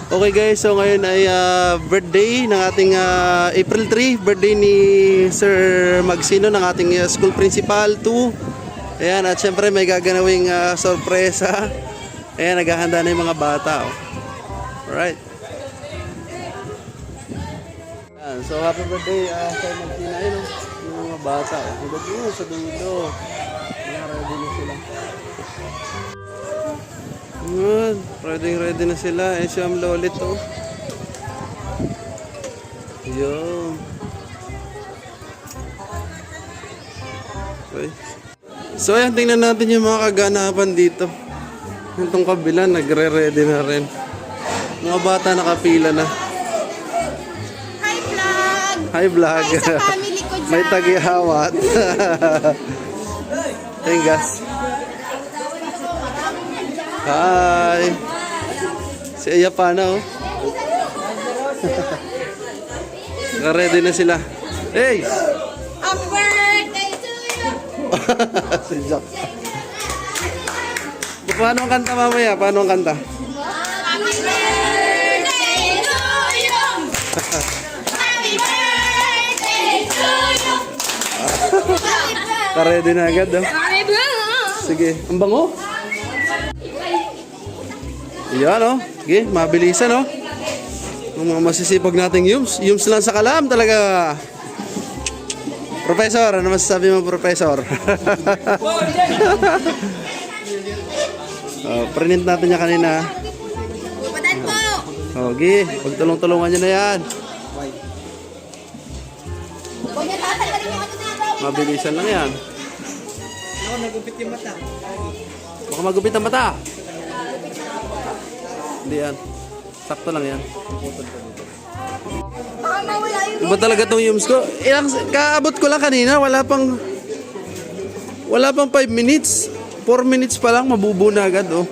Okay guys, so ngayon ay birthday ng ating April 3, birthday ni Sir Magsino ng ating school principal 2. Ayan, at syempre may gaganawing sorpresa. Ayan, naghahanda na yung mga bata. Oh. Alright. Ayan, so happy birthday Sir Magsino. Ayan, yung mga bata. Ang ganda sa dulo. Ready na sila. Good. Ready na sila. Eh, siyam lolit to. Yun. Okay. So, ayan, tingnan natin yung mga kaganapan dito. Itong kabila, nagre-ready na rin. Mga bata nakapila na. Hi, vlog! Hi, vlog! Hi sa family ko dyan! May tagihawat. Tengas. Hi! Si Aya pa na, oh. Ready na sila. Hey! Happy birthday to you! Si Jack. Paano ang kanta mamaya? Paano ang kanta? Happy birthday to you! Happy birthday to you! Ready na agad, oh. Happy birthday! Sige. Ang bango? Yan, oh. Sige, mabilisan, oh. Ang mga masisipag nating yums. Yums lang sa kalam talaga. Professor, ano masasabi mo, Professor? Print natin niya kanina. Patan po! Okay, pagtulong-tulungan niyo na yan. Huwag niya tatanggalin yung ano dito! Mabilisan lang yan. Baka magupit ang mata. Hindi yan. Sakto lang yan. Baka mawala yung... Iba talaga itong yums ko. Kaabot ko lang kanina. Wala pang 5 minutes. 4 minutes pa lang. Mabubo na agad, oh.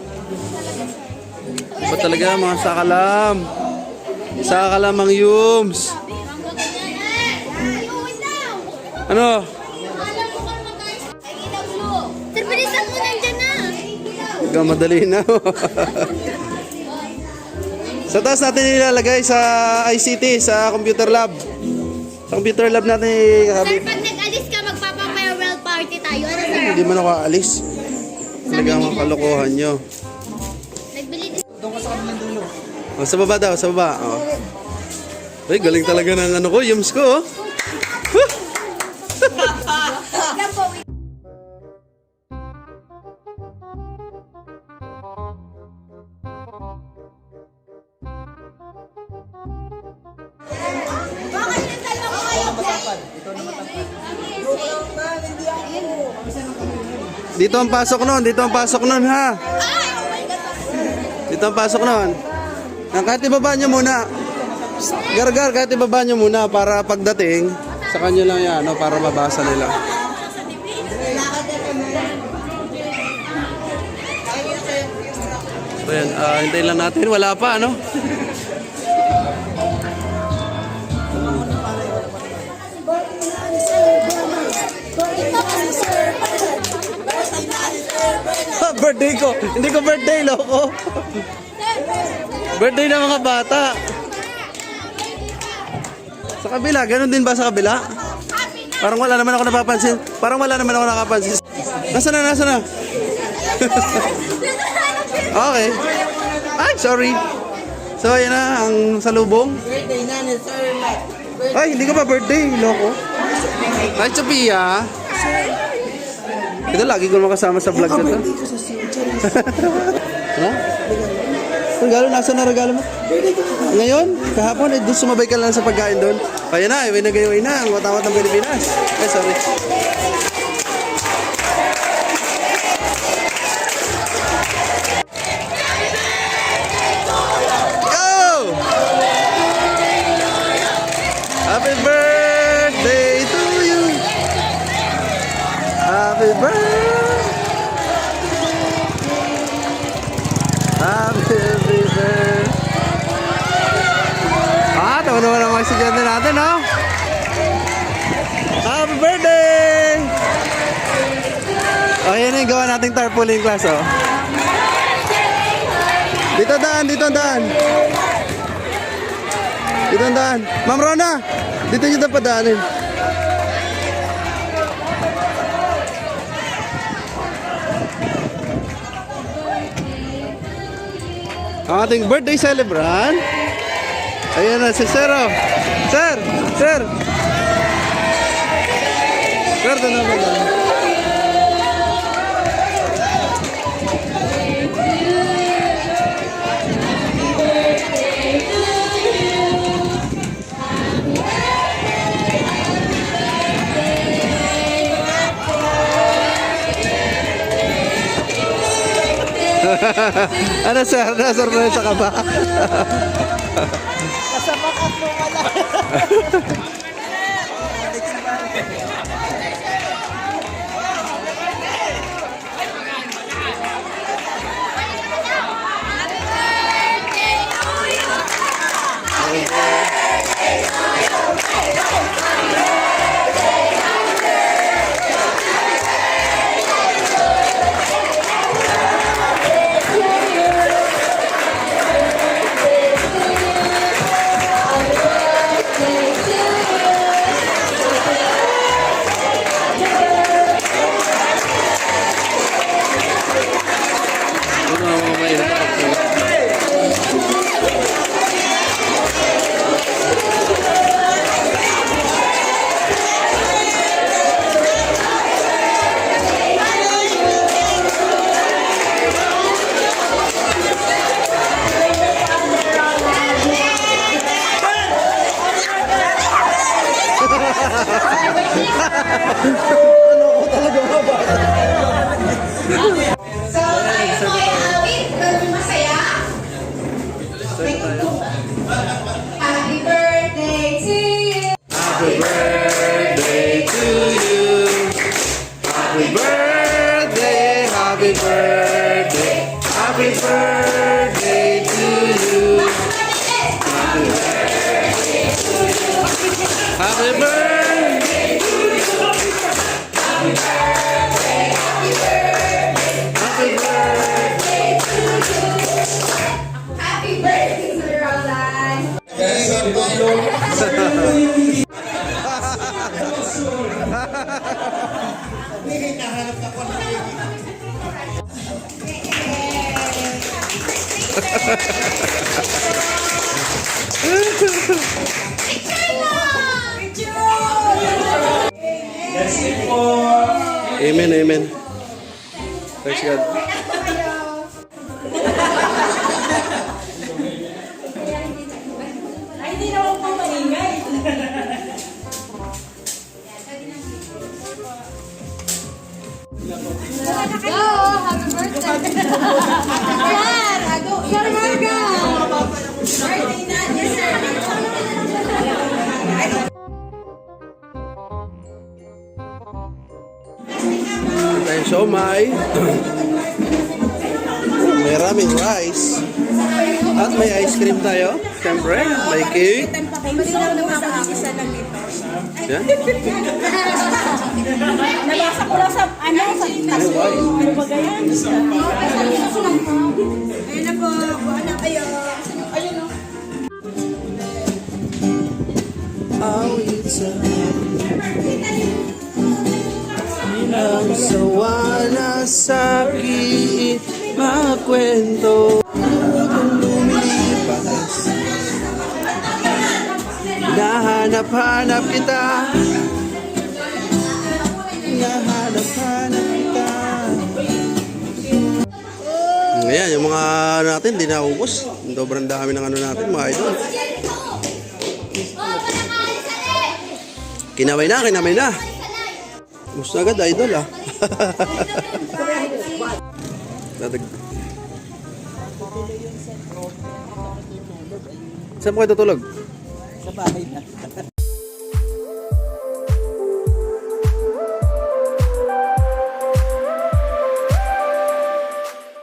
Iba talaga mga sakalam. Sakalam ang yums. Ano? Sir, bilisan mo nandyan na! Ikaw madali na. Sa taas natin ilalagay sa ICT, sa computer lab. Sa computer lab natin Sir, pag nag-alis ka, magpapa-farewell party tayo. Ano, sir? Hindi man ako aalis. Talagang mga kalokohan nyo. Nagbili din. Oh, sa baba daw, sa baba. Oh. Ay, galing talaga ng ano ko, yums ko. Oh. Huh! Dito ang pasok nun, dito ang pasok nun, ha? Dito ang pasok nun. Kahit ibaba nyo muna. Gargar, kahit ibaba nyo muna para pagdating, sa kanyo lang yan, no, para mabasa nila. So yan, hintayin lang natin, wala pa, ano? Birthday ko. Hindi ko birthday, loko. Birthday ng mga bata. Sa kabila, ganun din ba sa kabila? Parang wala naman ako napapansin. Parang wala naman ako nakapansin. Nasaan na? Okay. Ay, sorry. So, ayan na, ang salubong. Birthday na ni Sir Matt. Ay, hindi ko pa birthday, loko. Ay, Sophia. Ito, lagi ko makasama sa vlog ko to. Ha? Regalo, nasa na regalo mo? Ngayon, kahapon, doon sumabay ka lang sa pagkain doon. Kaya na, iway na, ang watawat ng Pilipinas. Ay, sorry. Go! Happy birthday to you! Happy birthday! Happy birthday! Tawa naman ang mga estudyante natin, no? Happy birthday! O, yan yung gawa nating tarpaulin class, oh. Dito daan, dito daan. Dito ang daan. Ma'am Rona, dito nyo dapat daanin. Ang ating birthday celebrant. Ayan na si Sir. Oh. Sir! Sir! Sir, doon naman lang. Ano sir? Na-surprise ka ba? Kasama ka po wala. Happy birthday to you. Happy birthday to you. Happy birthday, happy birthday, happy birthday to you. Happy birthday to you. Happy birthday to you. Happy birthday, happy birthday, happy birthday to you. Happy birthday to Roland. Amen, amen. Praise God. Ay, hindi naman po maingay. Happy birthday. Sir Marga. Birthday natin, sir. Tayo siomay. May raming rice. At may ice cream tayo. Siyempre, may cake. Isa lang ito. Yan. Nabasa ko lang sa, sa ano ba ganyan? Ayun na po, kuha na kayo. Ayun o. Awit Ilang sawa na sakit makwento kung lumilipas. Nahanap-hanap kita. Nahanap-hanap kita. Ayan, yung mga natin, di naubos. Sobrang dami ng ano natin, mga idol. Kinamay na. Gusto agad, idol ah. Saan po kayo tutulog? Sa bahay na.